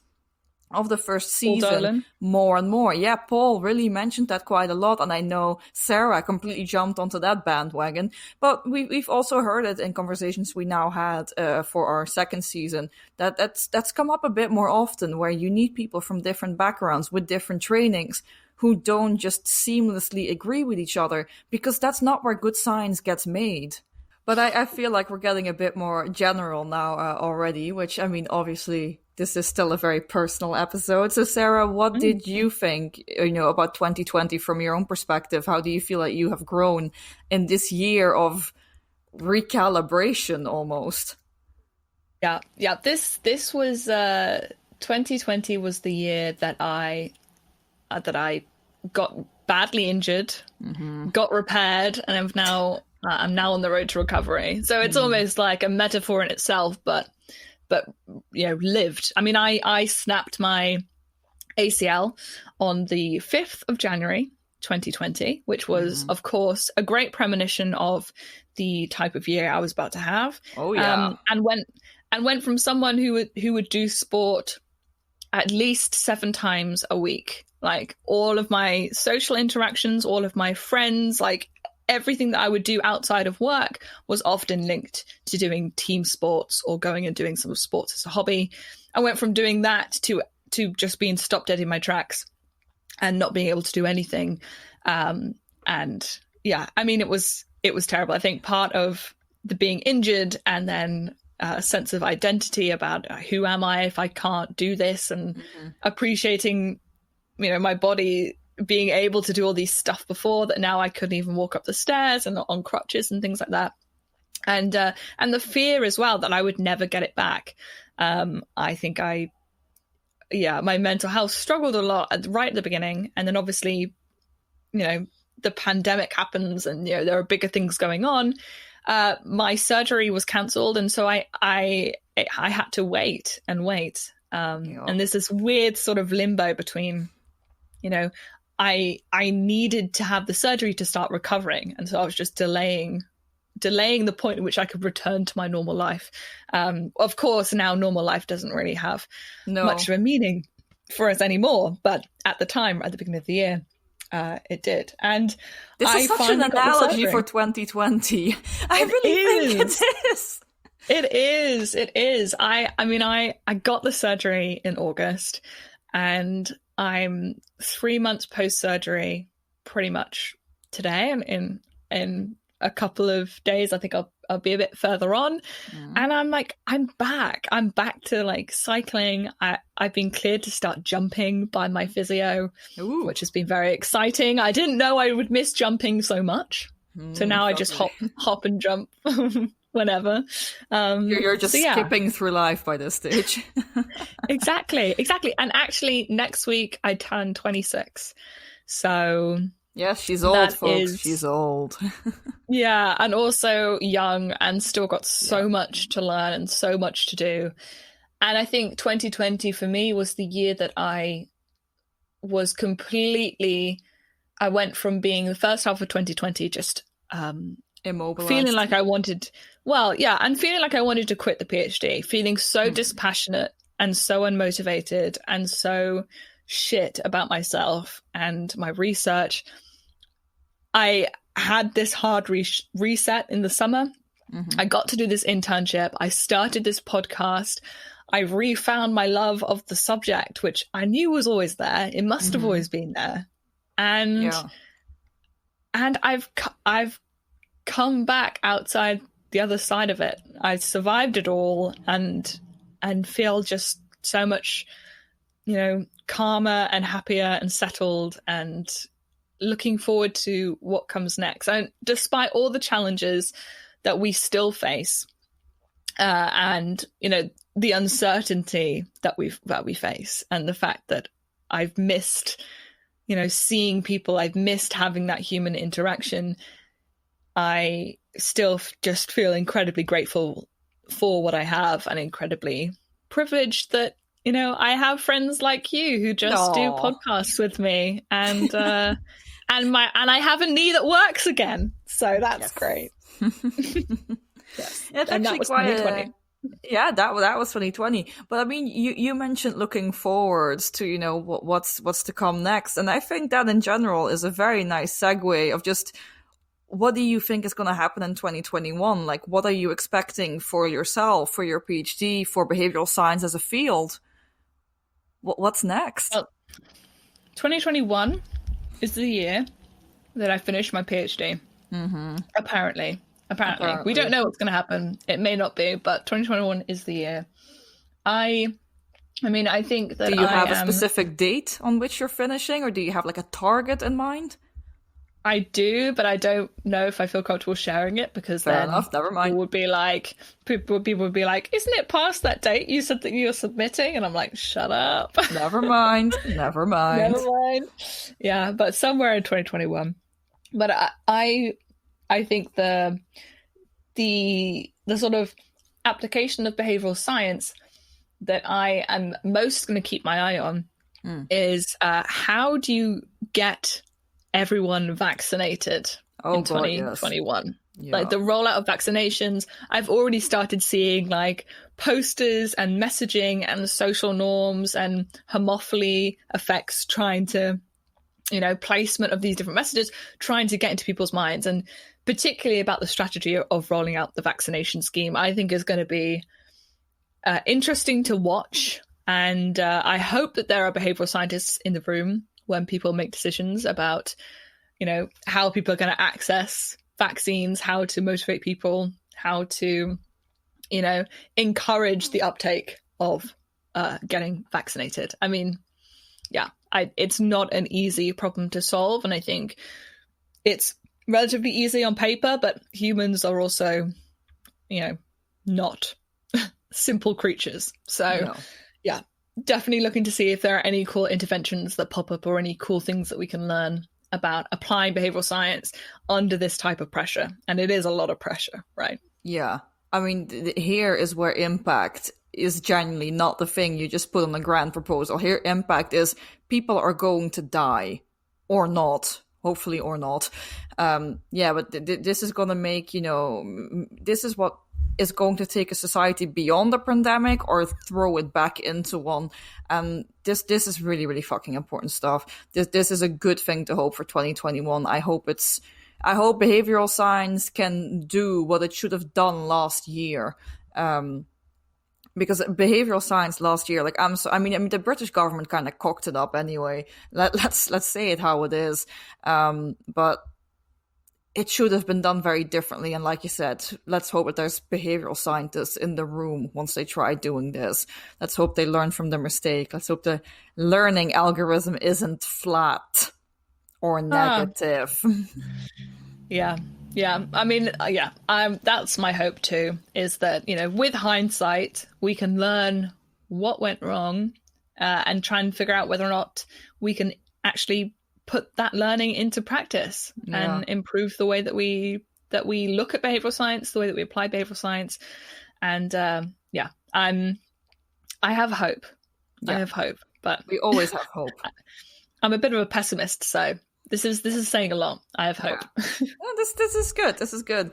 S2: of the first season more and more. Yeah, Paul really mentioned that quite a lot. And I know Sarah completely jumped onto that bandwagon. But we've also heard it in conversations we now had for our second season, that's come up a bit more often, where you need people from different backgrounds with different trainings who don't just seamlessly agree with each other, because that's not where good science gets made. But I feel like we're getting a bit more general now already, which, I mean, obviously this is still a very personal episode. So Sarah, what did you think, you know, about 2020 from your own perspective? How do you feel like you have grown in this year of recalibration almost?
S1: Yeah. This was 2020 was the year that I got badly injured, got repaired, and I'm now on the road to recovery. So it's almost like a metaphor in itself, but you know, lived. I mean, I snapped my ACL on the 5th of January 2020, which was, of course, a great premonition of the type of year I was about to have.
S2: Oh yeah.
S1: And went from someone who would do sport at least 7 times a week. Like, all of my social interactions, all of my friends, like everything that I would do outside of work was often linked to doing team sports or going and doing some sports as a hobby. I went from doing that to just being stopped dead in my tracks and not being able to do anything. And yeah, I mean, it was terrible. I think part of the being injured and then a sense of identity about who am I if I can't do this, and appreciating, my body being able to do all these stuff before that now I couldn't even walk up the stairs and on crutches and things like that. And the fear as well that I would never get it back. I think my mental health struggled a lot right at the beginning. And then obviously, the pandemic happens and, there are bigger things going on. My surgery was cancelled. And so I had to wait. And there's this weird sort of limbo between, I needed to have the surgery to start recovering. And so I was just delaying the point at which I could return to my normal life. Of course, now normal life doesn't really have much of a meaning for us anymore. But at the time, at the beginning of the year, it did. And
S2: this is such an analogy for 2020. I really think it is.
S1: It is. I got the surgery in August, and I'm 3 months post-surgery pretty much today, and in a couple of days I think I'll be a bit further on. And I'm back to cycling. I've been cleared to start jumping by my physio. Ooh. Which has been very exciting. I didn't know I would miss jumping so much, so now I just hop and jump whenever.
S2: You're just skipping through life by this stage.
S1: exactly. And actually next week I turn 26, so
S2: yes, she's old, folks. She's old.
S1: Yeah, and also young and still got so much to learn and so much to do. And I think 2020 for me was the year that I was completely... I went from being the first half of 2020 just
S2: immobilized.
S1: Feeling like I wanted... Well, yeah, and feeling like I wanted to quit the PhD. Feeling so dispassionate and so unmotivated and so shit about myself and my research. I had this hard reset in the summer. I got to do this internship. I started this podcast. I refound my love of the subject, which I knew was always there. It must have always been there. And I've come back outside the other side of it. I survived it all and feel just so much, calmer and happier and settled and looking forward to what comes next. And despite all the challenges that we still face, and the uncertainty that we face, and the fact that I've missed seeing people, I've missed having that human interaction, I still just feel incredibly grateful for what I have and incredibly privileged that I have friends like you who just do podcasts with me, and I have a knee that works again, so that's great.
S2: Yes. It's actually quite 2020. That was 2020. But I mean, you mentioned looking forwards to what's to come next, and I think that in general is a very nice segue of just what do you think is going to happen in 2021? Like, what are you expecting for yourself, for your PhD, for behavioral science as a field? What's next?
S1: Well, 2021 is the year that I finish my PhD. Apparently. We don't know what's going to happen. It may not be, but 2021 is the year. I think that
S2: do you have a specific date on which you're finishing, or do you have like a target in mind?
S1: I do, but I don't know if I feel comfortable sharing it, because
S2: Fair enough, never mind.
S1: People would be like, isn't it past that date you said that you're submitting? And I'm like, shut up.
S2: Never mind.
S1: Yeah, but somewhere in 2021. But I think the sort of application of behavioral science that I am most going to keep my eye on is how do you get everyone vaccinated in 2021? Yes. Yeah. Like the rollout of vaccinations, I've already started seeing like posters and messaging and social norms and homophily effects trying to, placement of these different messages, trying to get into people's minds. And particularly about the strategy of rolling out the vaccination scheme, I think is going to be interesting to watch. And I hope that there are behavioral scientists in the room when people make decisions about, how people are going to access vaccines, how to motivate people, how to, encourage the uptake of getting vaccinated. I mean, it's not an easy problem to solve. And I think it's relatively easy on paper, but humans are also, not simple creatures. So, definitely looking to see if there are any cool interventions that pop up or any cool things that we can learn about applying behavioral science under this type of pressure. And it is a lot of pressure, right?
S2: Yeah. I mean, here is where impact is genuinely not the thing you just put on a grand proposal. Here, impact is people are going to die or not, hopefully or not. But this is going to make, this is what is going to take a society beyond the pandemic or throw it back into one. This is really, really fucking important stuff. This is a good thing to hope for 2021. I hope behavioral science can do what it should have done last year. Because behavioral science last year, the British government kind of cocked it up anyway. Let's say it how it is. But it should have been done very differently. And like you said, let's hope that there's behavioral scientists in the room once they try doing this. Let's hope they learn from their mistake. Let's hope the learning algorithm isn't flat or negative.
S1: Yeah. I mean, that's my hope too, is that, with hindsight, we can learn what went wrong and try and figure out whether or not we can actually put that learning into practice and improve the way that we look at behavioral science, the way that we apply behavioral science. And I have hope. I have hope, but
S2: we always have hope.
S1: I'm a bit of a pessimist, so this is saying a lot. I have hope.
S2: This is good. This is good.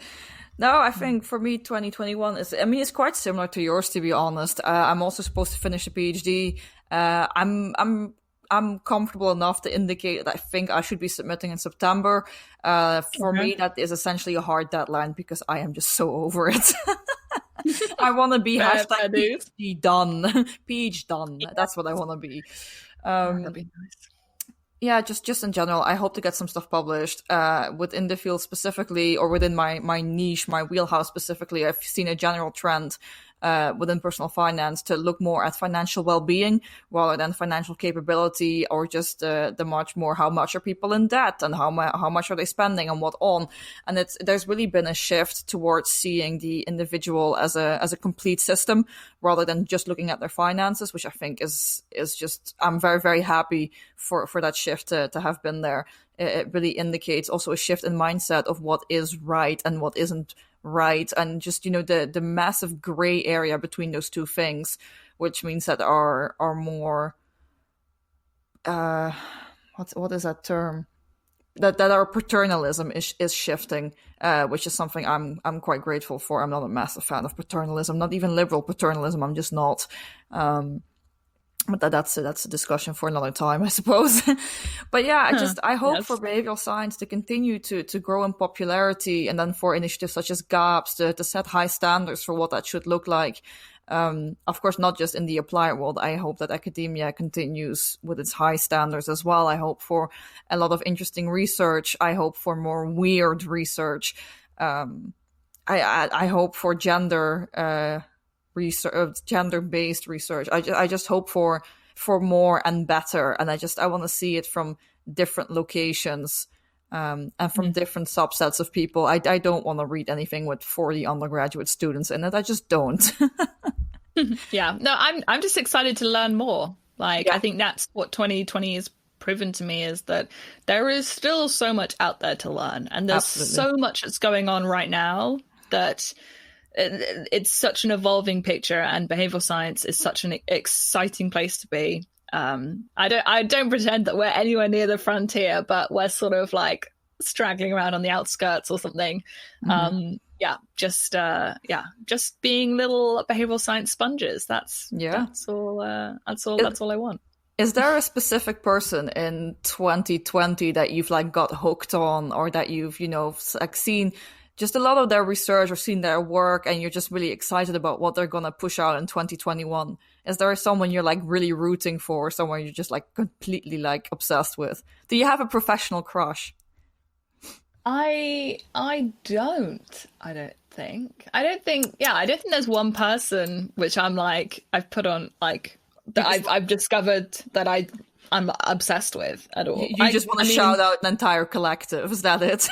S2: No, I think for me, 2021 it's quite similar to yours, to be honest. I'm also supposed to finish a PhD. I'm comfortable enough to indicate that I think I should be submitting in September. For me, that is essentially a hard deadline because I am just so over it. I want to be PhD done. PhD done. Yeah. That's what I want to be.
S1: That'd be nice.
S2: Yeah, just in general, I hope to get some stuff published within the field specifically, or within my niche, my wheelhouse specifically. I've seen a general trend within personal finance to look more at financial well-being rather than financial capability, or just the much more how much are people in debt and how much are they spending and what on. And there's really been a shift towards seeing the individual as a complete system rather than just looking at their finances, which I think is just, I'm very, very happy for that shift to have been there. It really indicates also a shift in mindset of what is right and what isn't right, and just the massive gray area between those two things, which means that are more what is that term, that our paternalism is shifting, which is something I'm quite grateful for. I'm not a massive fan of paternalism, not even liberal paternalism. I'm just not. But that's a discussion for another time, I suppose. But yeah, I hope for behavioral science to continue to grow in popularity, and then for initiatives such as GAPS to set high standards for what that should look like. Of course, not just in the applied world. I hope that academia continues with its high standards as well. I hope for a lot of interesting research. I hope for more weird research. I hope for gender-based research. I just hope for more and better, and I want to see it from different locations and from different subsets of people. I don't want to read anything with 40 undergraduate students in it. I just don't.
S1: Yeah, no, I'm just excited to learn more. I think that's what 2020 has proven to me, is that there is still so much out there to learn, and there's so much that's going on right now that it's such an evolving picture, and behavioral science is such an exciting place to be. I don't pretend that we're anywhere near the frontier, but we're sort of straggling around on the outskirts or something. Just being little behavioral science sponges. That's all I want.
S2: Is there a specific person in 2020 that you've got hooked on, or that you've seen just a lot of their research or seen their work, and you're just really excited about what they're going to push out in 2021? Is there someone you're like really rooting for, or someone you're just like completely like obsessed with? Do you have a professional crush?
S1: I don't think. I don't think there's one person which I'm like, I've put on like, that I've discovered that I'm obsessed with at all.
S2: You just want to shout out an entire collective, is that it?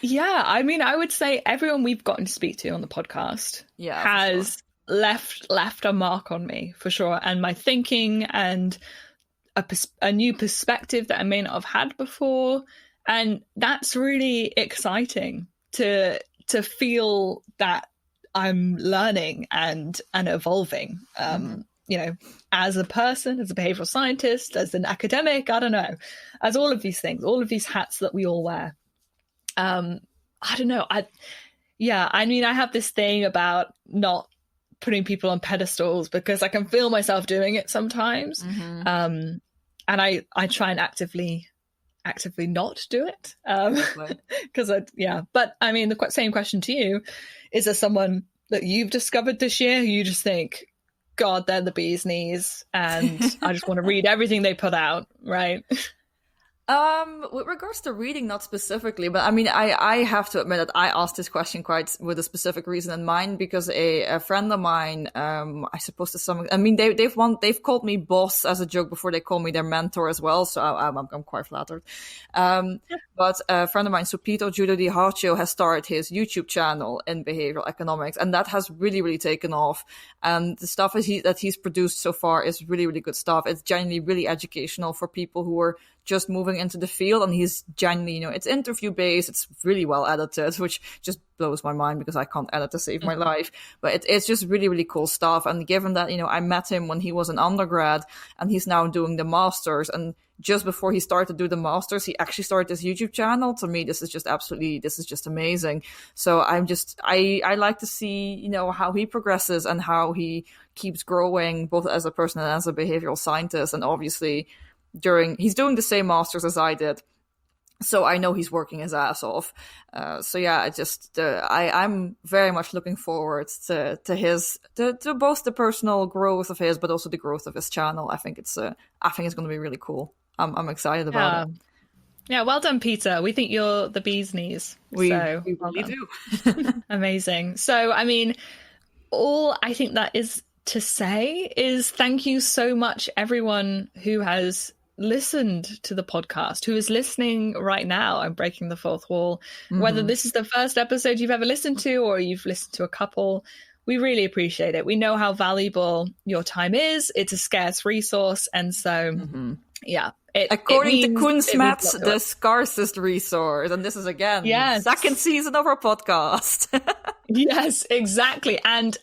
S1: Yeah, I mean, I would say everyone we've gotten to speak to on the podcast has left a mark on me, for sure, and my thinking, and a new perspective that I may not have had before, and that's really exciting to feel that I'm learning and evolving. You know, as a person, as a behavioral scientist, as an academic, I don't know, as all of these things, all of these hats that we all wear. I don't know. I mean, I have this thing about not putting people on pedestals because I can feel myself doing it sometimes. And I try and actively not do it. Because but I mean, the same question to you, is there someone that you've discovered this year who you just think, God, they're the bee's knees, and I just want to read everything they put out, right?
S2: With regards to reading, not specifically, but I mean, I have to admit that I asked this question quite with a specific reason in mind, because a friend of mine, I suppose to some, I mean, they've called me boss as a joke before they call me their mentor as well, so I'm quite flattered. But a friend of mine, Supito Giulio Di Harcio, has started his YouTube channel in behavioral economics, and that has really, really taken off. And the stuff that he's produced so far is really, really good stuff. It's genuinely really educational for people who are just moving into the field, and he's genuinely, you know, it's interview based, it's really well edited, which just blows my mind because I can't edit to save my life. But it's just really, really cool stuff. And given that, you know, I met him when he was an undergrad, and he's now doing the masters, and just before he started to do the masters, he actually started this YouTube channel. To me, this is just amazing. So I like to see, you know, how he progresses and how he keeps growing, both as a person and as a behavioral scientist. And obviously he's doing the same masters as I did, so I know he's working his ass off. So yeah, I'm very much looking forward to both the personal growth of his, but also the growth of his channel. I think it's going to be really cool. I'm excited about it.
S1: Yeah, well done, Peter. We think you're the bee's knees.
S2: We really do.
S1: Amazing. So, I mean, all I think that is to say is thank you so much, everyone who has listened to the podcast, who is listening right now. I'm breaking the fourth wall. Whether this is the first episode you've ever listened to or you've listened to a couple, we really appreciate it. We know how valuable your time is. It's a scarce resource. And so, yeah.
S2: According to Kunstmats, the scarcest resource. And this is, again, second season of our podcast.
S1: Yes, exactly. And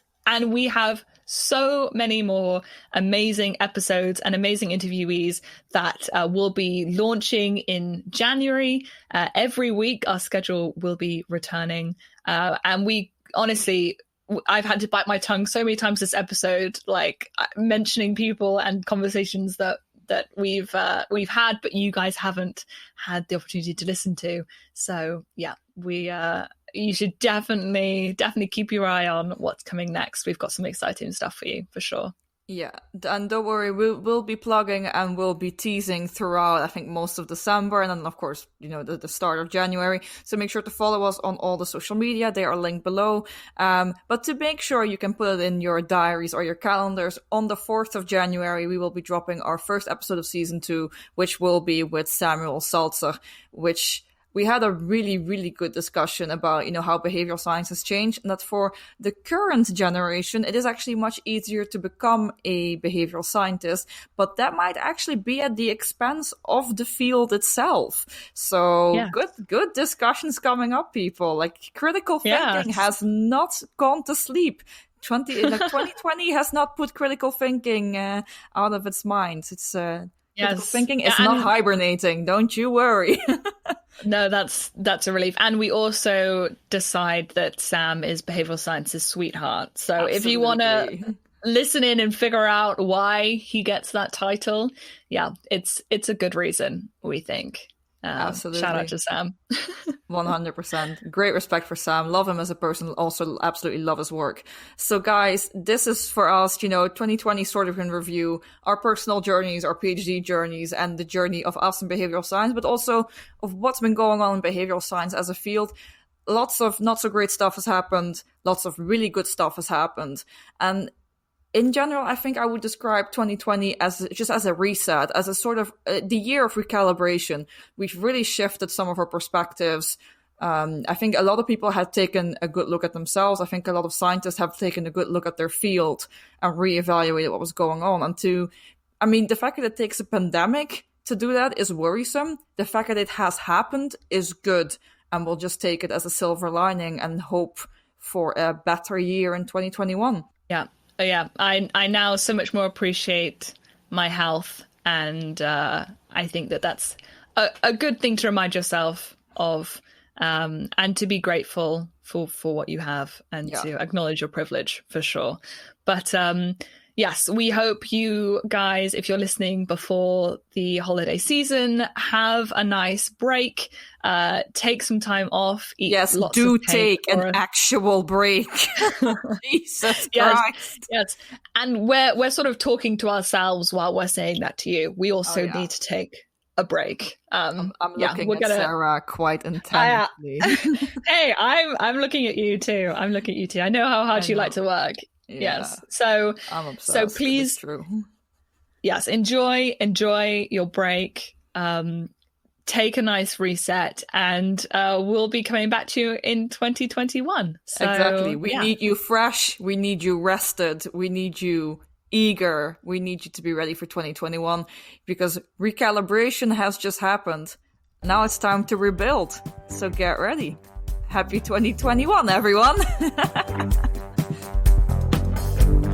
S1: we have so many more amazing episodes and amazing interviewees that will be launching in January. Every week, our schedule will be returning. And we honestly, I've had to bite my tongue so many times this episode, like mentioning people and conversations that we've had, but you guys haven't had the opportunity to listen to. So yeah, you should definitely keep your eye on what's coming next. We've got some exciting stuff for you, for sure.
S2: Yeah, and don't worry, we'll be plugging and we'll be teasing throughout, I think, most of December, and then, of course, you know, the start of January. So make sure to follow us on all the social media. They are linked below. But to make sure you can put it in your diaries or your calendars, on the 4th of January, we will be dropping our first episode of season 2, which will be with Samuel Salzer, which we had a really, really good discussion about, you know, how behavioral science has changed, and that for the current generation, it is actually much easier to become a behavioral scientist, but that might actually be at the expense of the field itself. So good discussions coming up, people. Like, critical thinking has not gone to sleep. 2020 has not put critical thinking out of its mind. It's critical thinking is not hibernating. Don't you worry.
S1: No, that's a relief. And we also decide that Sam is behavioral science's sweetheart. So Absolutely. If you want to listen in and figure out why he gets that title, it's a good reason, we think.
S2: Absolutely.
S1: Shout out to Sam.
S2: 100%. Great respect for Sam. Love him as a person. Also absolutely love his work. So guys, this is for us, 2020 sort of in review, our personal journeys, our PhD journeys, and the journey of us in behavioral science, but also of what's been going on in behavioral science as a field. Lots of not so great stuff has happened. Lots of really good stuff has happened. And in general, I think I would describe 2020 as just as a reset, as a sort of the year of recalibration. We've really shifted some of our perspectives. I think a lot of people have taken a good look at themselves. I think a lot of scientists have taken a good look at their field and reevaluated what was going on. And the fact that it takes a pandemic to do that is worrisome. The fact that it has happened is good. And we'll just take it as a silver lining and hope for a better year in 2021.
S1: Yeah. I now so much more appreciate my health, and I think that's a good thing to remind yourself of, and to be grateful for what you have, and to acknowledge your privilege, for sure. But yes, we hope you guys, if you're listening before the holiday season, have a nice break. Take some time off.
S2: Yes, do take an actual break. Jesus Christ.
S1: Yes. And we're sort of talking to ourselves while we're saying that to you. We also need to take a break.
S2: I'm looking at Sarah quite intensely.
S1: Hey, I'm looking at you too. I know how hard you like to work.
S2: Yeah.
S1: Yes. So
S2: I'm obsessed.
S1: So please,
S2: true.
S1: Yes, enjoy your break. Take a nice reset, and we'll be coming back to you in 2021. So,
S2: exactly. We need you fresh. We need you rested. We need you eager. We need you to be ready for 2021, because recalibration has just happened. Now it's time to rebuild. So get ready. Happy 2021, everyone.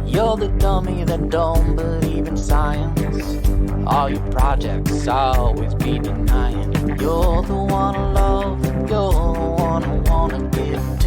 S3: You're the dummy that don't believe in science. All your projects always be denying. You're the one I love. You're the one I wanna give